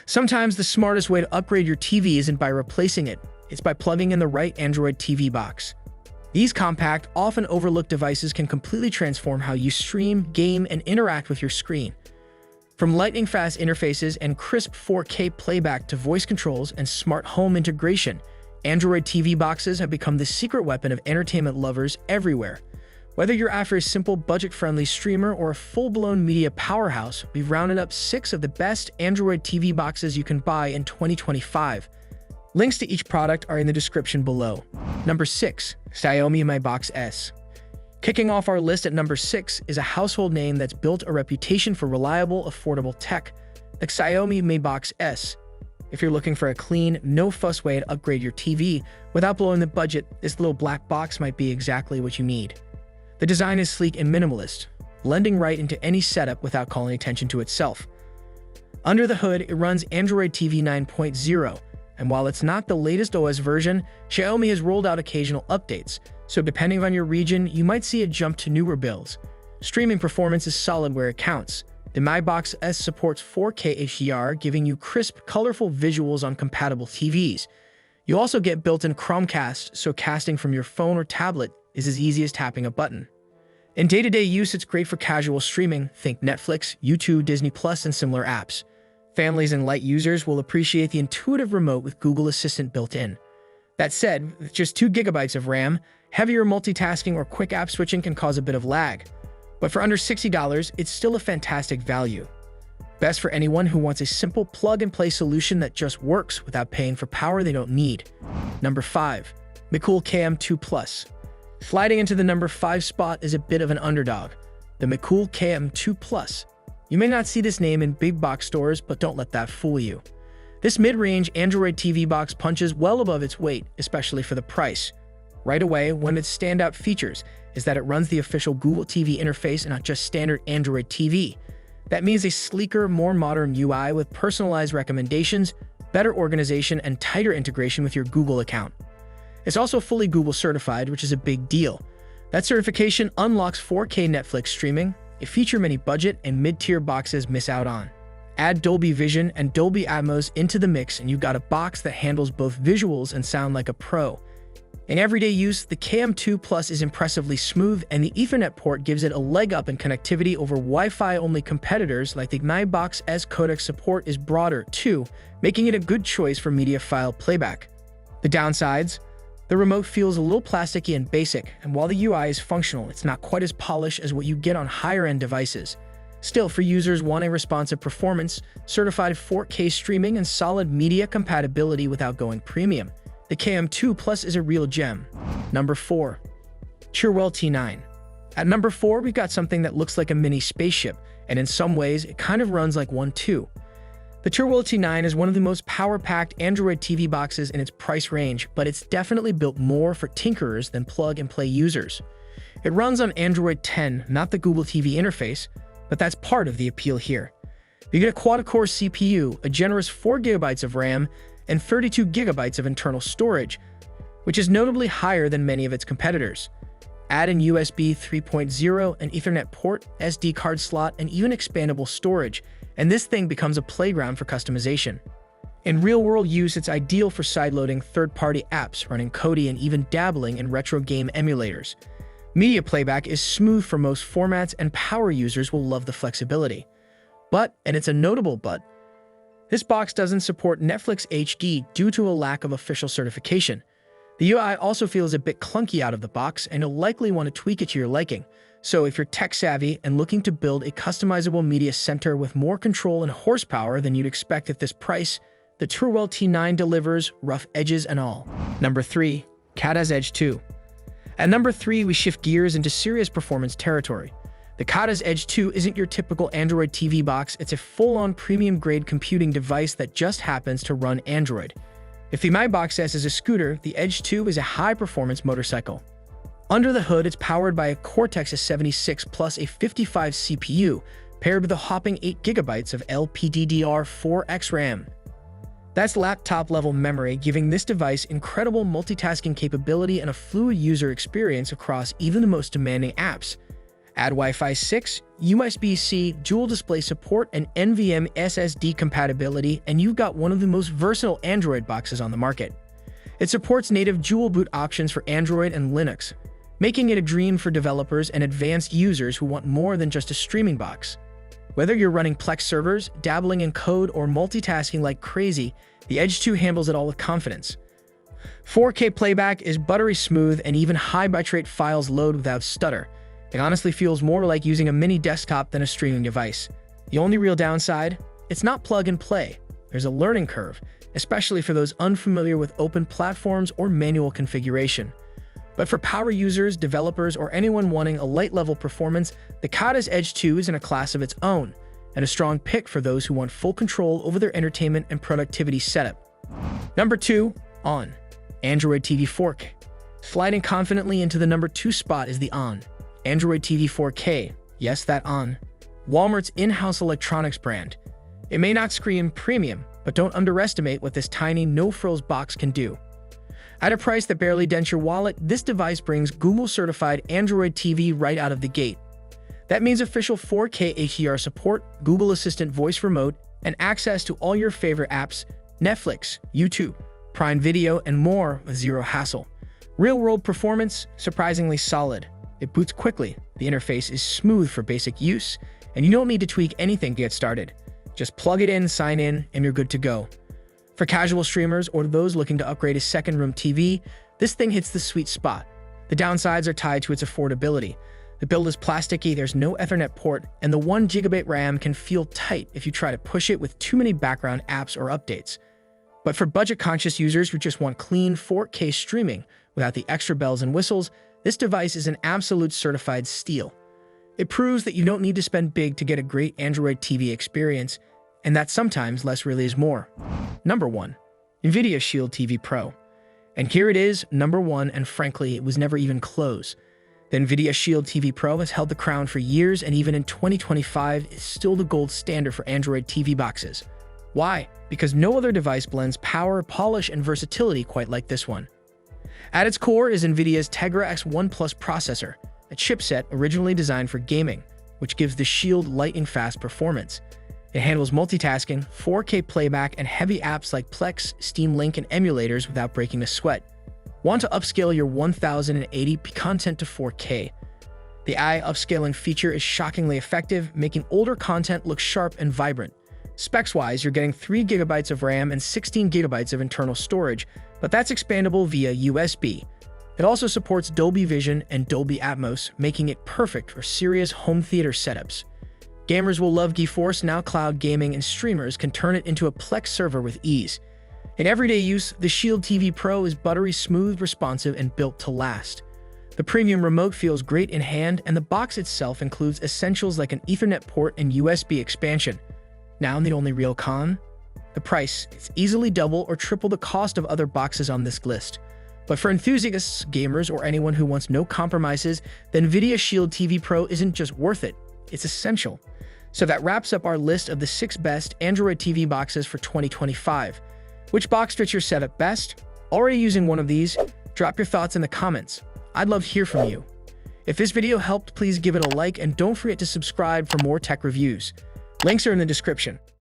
Sometimes the smartest way to upgrade your TV isn't by replacing it, it's by plugging in the right Android TV box. These compact, often overlooked devices can completely transform how you stream, game, and interact with your screen. From lightning-fast interfaces and crisp 4K playback to voice controls and smart home integration, Android TV boxes have become the secret weapon of entertainment lovers everywhere. Whether you're after a simple budget-friendly streamer or a full-blown media powerhouse, we've rounded up 6 of the best Android TV boxes you can buy in 2025. Links to each product are in the description below. Number 6. Xiaomi Mi Box S. Kicking off our list at number 6 is a household name that's built a reputation for reliable, affordable tech, like Xiaomi Mi Box S. If you're looking for a clean, no-fuss way to upgrade your TV without blowing the budget, this little black box might be exactly what you need. The design is sleek and minimalist, blending right into any setup without calling attention to itself. Under the hood, it runs Android TV 9.0, and while it's not the latest OS version, Xiaomi has rolled out occasional updates, so depending on your region, you might see a jump to newer builds. Streaming performance is solid where it counts. The Mi Box S supports 4K HDR, giving you crisp, colorful visuals on compatible TVs. You also get built-in Chromecast, so casting from your phone or tablet is as easy as tapping a button. In day-to-day use, it's great for casual streaming, think Netflix, YouTube, Disney Plus, and similar apps. Families and light users will appreciate the intuitive remote with Google Assistant built in. That said, with just 2 GB of RAM, heavier multitasking or quick app switching can cause a bit of lag. But for under $60, it's still a fantastic value. Best for anyone who wants a simple plug-and-play solution that just works without paying for power they don't need. Number 5. Mecool KM2 Plus. Sliding into the number 5 spot is a bit of an underdog, the Mecool KM2 Plus. You may not see this name in big box stores, but don't let that fool you. This mid-range Android TV box punches well above its weight, especially for the price. Right away, one of its standout features is that it runs the official Google TV interface and not just standard Android TV. That means a sleeker, more modern UI with personalized recommendations, better organization, and tighter integration with your Google account. It's also fully Google certified, which is a big deal. That certification unlocks 4K Netflix streaming, a feature many budget and mid-tier boxes miss out on. Add Dolby Vision and Dolby Atmos into the mix and you've got a box that handles both visuals and sound like a pro. In everyday use, the KM2 Plus is impressively smooth and the Ethernet port gives it a leg up in connectivity over Wi-Fi-only competitors like the Mi Box S. Codec support is broader too, making it a good choice for media file playback. The downsides? The remote feels a little plasticky and basic, and while the UI is functional, it's not quite as polished as what you get on higher-end devices. Still, for users wanting responsive performance, certified 4K streaming, and solid media compatibility without going premium, the KM2 Plus is a real gem. Number 4. Turewell T9. At number 4, we've got something that looks like a mini spaceship, and in some ways, it kind of runs like one too. The Turewell T9 is one of the most power-packed Android TV boxes in its price range, but it's definitely built more for tinkerers than plug-and-play users. It runs on Android 10, not the Google TV interface, but that's part of the appeal here. You get a quad-core CPU, a generous 4 GB of RAM, and 32 GB of internal storage, which is notably higher than many of its competitors. Add in USB 3.0, an Ethernet port, SD card slot, and even expandable storage, and this thing becomes a playground for customization. In real-world use, it's ideal for sideloading third-party apps, running Kodi, and even dabbling in retro game emulators. Media playback is smooth for most formats, and power users will love the flexibility. But, and it's a notable but, this box doesn't support Netflix HD due to a lack of official certification. The UI also feels a bit clunky out of the box, and you'll likely want to tweak it to your liking. So if you're tech-savvy and looking to build a customizable media center with more control and horsepower than you'd expect at this price, the Turewell T9 delivers, rough edges and all. Number 3. Khadas Edge2. At number 3, we shift gears into serious performance territory. The Khadas Edge2 isn't your typical Android TV box, it's a full-on premium-grade computing device that just happens to run Android. If the Mi Box S is a scooter, the Edge2 is a high-performance motorcycle. Under the hood, it's powered by a Cortex-A76 plus a 55 CPU, paired with a hopping 8 GB of LPDDR4X RAM. That's laptop-level memory, giving this device incredible multitasking capability and a fluid user experience across even the most demanding apps. Add Wi-Fi 6, USB-C, dual display support, and NVMe SSD compatibility, and you've got one of the most versatile Android boxes on the market. It supports native dual boot options for Android and Linux, making it a dream for developers and advanced users who want more than just a streaming box. Whether you're running Plex servers, dabbling in code, or multitasking like crazy, the Edge 2 handles it all with confidence. 4K playback is buttery smooth, and even high bitrate files load without stutter. It honestly feels more like using a mini desktop than a streaming device. The only real downside? It's not plug and play. There's a learning curve, especially for those unfamiliar with open platforms or manual configuration. But for power users, developers, or anyone wanting a light-level performance, the Khadas Edge2 is in a class of its own, and a strong pick for those who want full control over their entertainment and productivity setup. Number 2. On. Android TV 4K. Sliding confidently into the number 2 spot is the On. Android TV 4K. Yes, that On. Walmart's in-house electronics brand. It may not scream premium, but don't underestimate what this tiny, no-frills box can do. At a price that barely dents your wallet, this device brings Google-certified Android TV right out of the gate. That means official 4K HDR support, Google Assistant voice remote, and access to all your favorite apps, Netflix, YouTube, Prime Video, and more with zero hassle. Real-world performance, surprisingly solid. It boots quickly, the interface is smooth for basic use, and you don't need to tweak anything to get started. Just plug it in, sign in, and you're good to go. For casual streamers or those looking to upgrade a second-room TV, this thing hits the sweet spot. The downsides are tied to its affordability. The build is plasticky, there's no Ethernet port, and the 1GB RAM can feel tight if you try to push it with too many background apps or updates. But for budget-conscious users who just want clean 4K streaming without the extra bells and whistles, this device is an absolute certified steal. It proves that you don't need to spend big to get a great Android TV experience, and that sometimes less really is more. Number 1. Nvidia Shield TV Pro. And here it is, number 1, and frankly, it was never even close. The Nvidia Shield TV Pro has held the crown for years, and even in 2025 is still the gold standard for Android TV boxes. Why? Because no other device blends power, polish, and versatility quite like this one. At its core is Nvidia's Tegra X1 Plus processor, a chipset originally designed for gaming, which gives the Shield light and fast performance. It handles multitasking, 4K playback, and heavy apps like Plex, Steam Link, and emulators without breaking a sweat. Want to upscale your 1080p content to 4K? The AI upscaling feature is shockingly effective, making older content look sharp and vibrant. Specs-wise, you're getting 3GB of RAM and 16GB of internal storage, but that's expandable via USB. It also supports Dolby Vision and Dolby Atmos, making it perfect for serious home theater setups. Gamers will love GeForce Now Cloud Gaming, and streamers can turn it into a Plex server with ease. In everyday use, the Shield TV Pro is buttery smooth, responsive, and built to last. The premium remote feels great in hand, and the box itself includes essentials like an Ethernet port and USB expansion. Now the only real con? The price. It's easily double or triple the cost of other boxes on this list. But for enthusiasts, gamers, or anyone who wants no compromises, the Nvidia Shield TV Pro isn't just worth it, it's essential. So that wraps up our list of the 6 best Android TV boxes for 2025. Which box fits your setup best? Already using one of these? Drop your thoughts in the comments. I'd love to hear from you. If this video helped, please give it a like, and don't forget to subscribe for more tech reviews. Links are in the description.